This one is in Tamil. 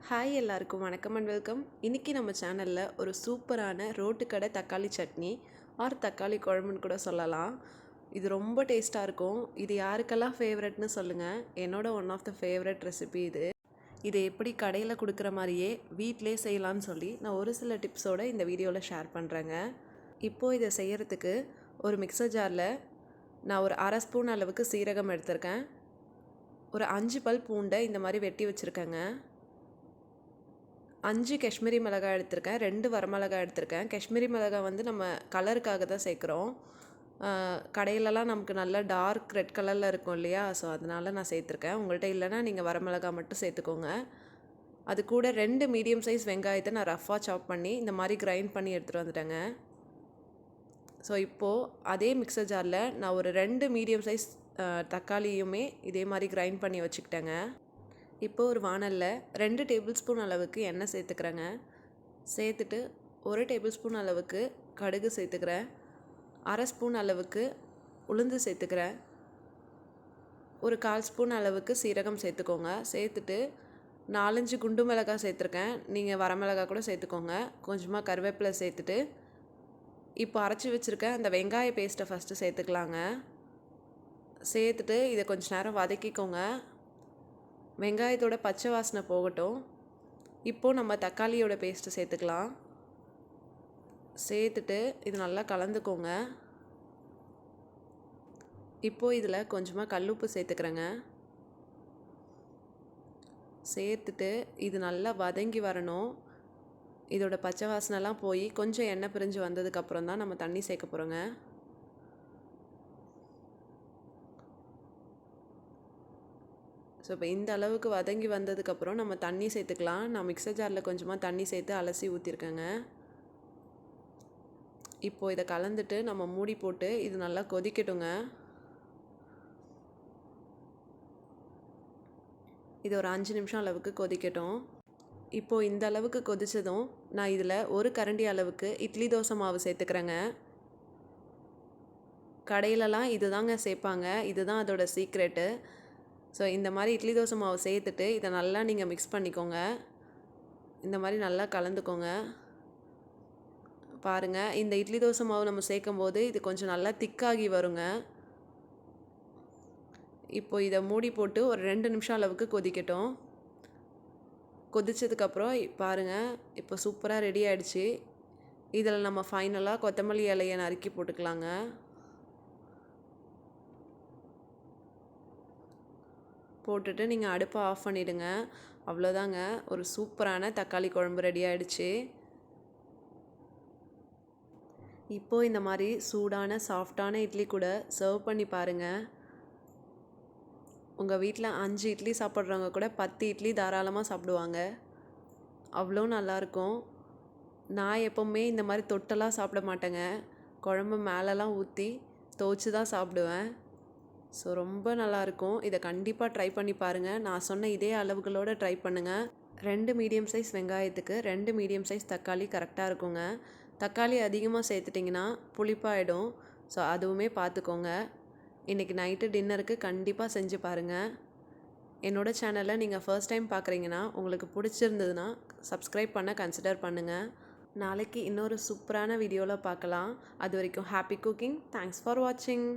ஹாய் எல்லாருக்கும் வணக்கம் அண்ட் வெல்கம். இன்றைக்கி நம்ம சேனலில் ஒரு சூப்பரான ரோட்டு கடை தக்காளி சட்னி ஆர் தக்காளி குழம்புன்னு கூட சொல்லலாம். இது ரொம்ப டேஸ்ட்டாக இருக்கும். இது யாருக்கெல்லாம் ஃபேவரட்னு சொல்லுங்கள். என்னோட one of the favourite recipe இது. இதை எப்படி கடையில் கொடுக்குற மாதிரியே வீட்டிலே செய்யலான்னு சொல்லி நான் ஒரு சில டிப்ஸோடு இந்த வீடியோவில் ஷேர் பண்ணுறேங்க. இப்போது இதை செய்கிறதுக்கு ஒரு மிக்சர் ஜாரில் நான் ஒரு அரை ஸ்பூன் அளவுக்கு சீரகம் எடுத்திருக்கேன். ஒரு 5 பல் பூண்டை இந்த மாதிரி வெட்டி வச்சுருக்கேங்க. 5 காஷ்மீரி மிளகாய் எடுத்திருக்கேன், 2 வரமிளகாய் எடுத்திருக்கேன். காஷ்மீரி மிளகாய் வந்து நம்ம கலருக்காக தான் சேர்க்குறோம். கடையிலலாம் நமக்கு நல்லா டார்க் ரெட் கலரில் இருக்கும் இல்லையா, ஸோ அதனால் நான் சேர்த்துருக்கேன். உங்கள்கிட்ட இல்லைன்னா நீங்கள் வரமிளகாய் மட்டும் சேர்த்துக்கோங்க. அது கூட 2 மீடியம் சைஸ் வெங்காயத்தை நான் ரஃப்பாக சாப் பண்ணி இந்த மாதிரி கிரைண்ட் பண்ணி எடுத்துகிட்டு வந்துட்டேங்க. ஸோ இப்போது அதே மிக்சர் ஜாரில் நான் ஒரு 2 மீடியம் சைஸ் தக்காளியுமே இதே மாதிரி கிரைண்ட் பண்ணி வச்சுக்கிட்டேங்க. இப்போது ஒரு வானலில் 2 டேபிள் ஸ்பூன் அளவுக்கு எண்ணெய் சேர்த்துக்கிறேங்க. சேர்த்துட்டு 1 டேபிள் ஸ்பூன் அளவுக்கு கடுகு சேர்த்துக்கிறேன். அரை ஸ்பூன் அளவுக்கு உளுந்து சேர்த்துக்கிறேன். ஒரு 1/4 ஸ்பூன் அளவுக்கு சீரகம் சேர்த்துக்கோங்க. சேர்த்துட்டு 4-5 குண்டு மிளகாய் சேர்த்துருக்கேன். நீங்கள் வரமிளகாய் கூட சேர்த்துக்கோங்க. கொஞ்சமாக கருவேப்பிலை சேர்த்துட்டு இப்போ அரைச்சி வச்சுருக்க அந்த வெங்காய பேஸ்ட்டை ஃபஸ்ட்டு சேர்த்துக்கலாங்க. சேர்த்துட்டு இதை கொஞ்சம் நேரம் வதக்கிக்கோங்க. வெங்காயத்தோட பச்சை வாசனை போகட்டும். இப்போது நம்ம தக்காளியோட பேஸ்ட்டு சேர்த்துக்கலாம். சேர்த்துட்டு இது நல்லா கலந்துக்கோங்க. இப்போது இதில் கொஞ்சமாக கல்லுப்பு சேர்த்துக்கிறேங்க. சேர்த்துட்டு இது நல்லா வதங்கி வரணும். இதோட பச்சை வாசனைலாம் போய் கொஞ்சம் எண்ணெய் பிரிஞ்சு வந்ததுக்கப்புறம் தான் நம்ம தண்ணி சேர்க்க போகிறோங்க. ஸோ இப்போ இந்த அளவுக்கு வதங்கி வந்ததுக்கப்புறம் நம்ம தண்ணி சேர்த்துக்கலாம். நான் மிக்சர் ஜாரில் கொஞ்சமாக தண்ணி சேர்த்து அலசி ஊற்றிருக்கேங்க. இப்போது இதை கலந்துட்டு நம்ம மூடி போட்டு இது நல்லா கொதிக்கட்டுங்க. இது ஒரு 5 நிமிஷம் அளவுக்கு கொதிக்கட்டும். இப்போது இந்த அளவுக்கு கொதித்ததும் நான் இதில் ஒரு கரண்டி அளவுக்கு இட்லி தோசை மாவு சேர்த்துக்கிறேங்க. கடையிலலாம் இது தாங்க சேர்ப்பாங்க, இதுதான் அதோட சீக்ரெட்டு. ஸோ இந்த மாதிரி இட்லி தோசை மாவு சேர்த்துட்டு இதை நல்லா நீங்கள் மிக்ஸ் பண்ணிக்கோங்க. இந்த மாதிரி நல்லா கலந்துக்கோங்க. பாருங்கள், இந்த இட்லி தோசை மாவு நம்ம சேர்க்கும் போது இது கொஞ்சம் நல்லா திக்காகி வருங்க. இப்போ இதை மூடி போட்டு ஒரு 2 நிமிஷம் அளவுக்கு கொதிக்கட்டும். கொதித்ததுக்கப்புறம் பாருங்கள், இப்போ சூப்பராக ரெடி ஆகிடுச்சு. இதில் நம்ம ஃபைனலாக கொத்தமல்லி இலையை நறுக்கி போட்டுக்கலாங்க. போட்டுட்டு நீங்கள் அடுப்பை ஆஃப் பண்ணிவிடுங்க. அவ்வளோதாங்க, ஒரு சூப்பரான தக்காளி குழம்பு ரெடி ஆகிடுச்சு. இப்போது இந்த மாதிரி சூடான சாஃப்டான இட்லி கூட சர்வ் பண்ணி பாருங்கள். உங்கள் வீட்டில் 5 இட்லி சாப்பிட்றவங்க கூட 10 இட்லி தாராளமாக சாப்பிடுவாங்க. அவ்வளோ நல்லாயிருக்கும். நான் எப்போவுமே இந்த மாதிரி தொட்டெல்லாம் சாப்பிட மாட்டேங்க. குழம்பு மேலெலாம் ஊற்றி துவைச்சி தான் சாப்பிடுவேன். ஸோ ரொம்ப நல்லாயிருக்கும். இதை கண்டிப்பாக ட்ரை பண்ணி பாருங்கள். நான் சொன்ன இதே அளவுகளோடு ட்ரை பண்ணுங்கள். 2 மீடியம் சைஸ் வெங்காயத்துக்கு 2 மீடியம் சைஸ் தக்காளி கரெக்டாக இருக்குங்க. தக்காளி அதிகமாக சேர்த்துட்டிங்கன்னா புளிப்பாயிடும். ஸோ அதுவுமே பார்த்துக்கோங்க. இன்றைக்கி நைட்டு டின்னருக்கு கண்டிப்பாக செஞ்சு பாருங்கள். என்னோடய சேனலை நீங்கள் ஃபர்ஸ்ட் டைம் பார்க்குறீங்கன்னா உங்களுக்கு பிடிச்சிருந்ததுன்னா சப்ஸ்கிரைப் பண்ண கன்சிடர் பண்ணுங்கள். நாளைக்கு இன்னொரு சூப்பரான வீடியோவில் பார்க்கலாம். அது வரைக்கும் ஹாப்பி குக்கிங். தேங்க்ஸ் ஃபார் வாட்சிங்.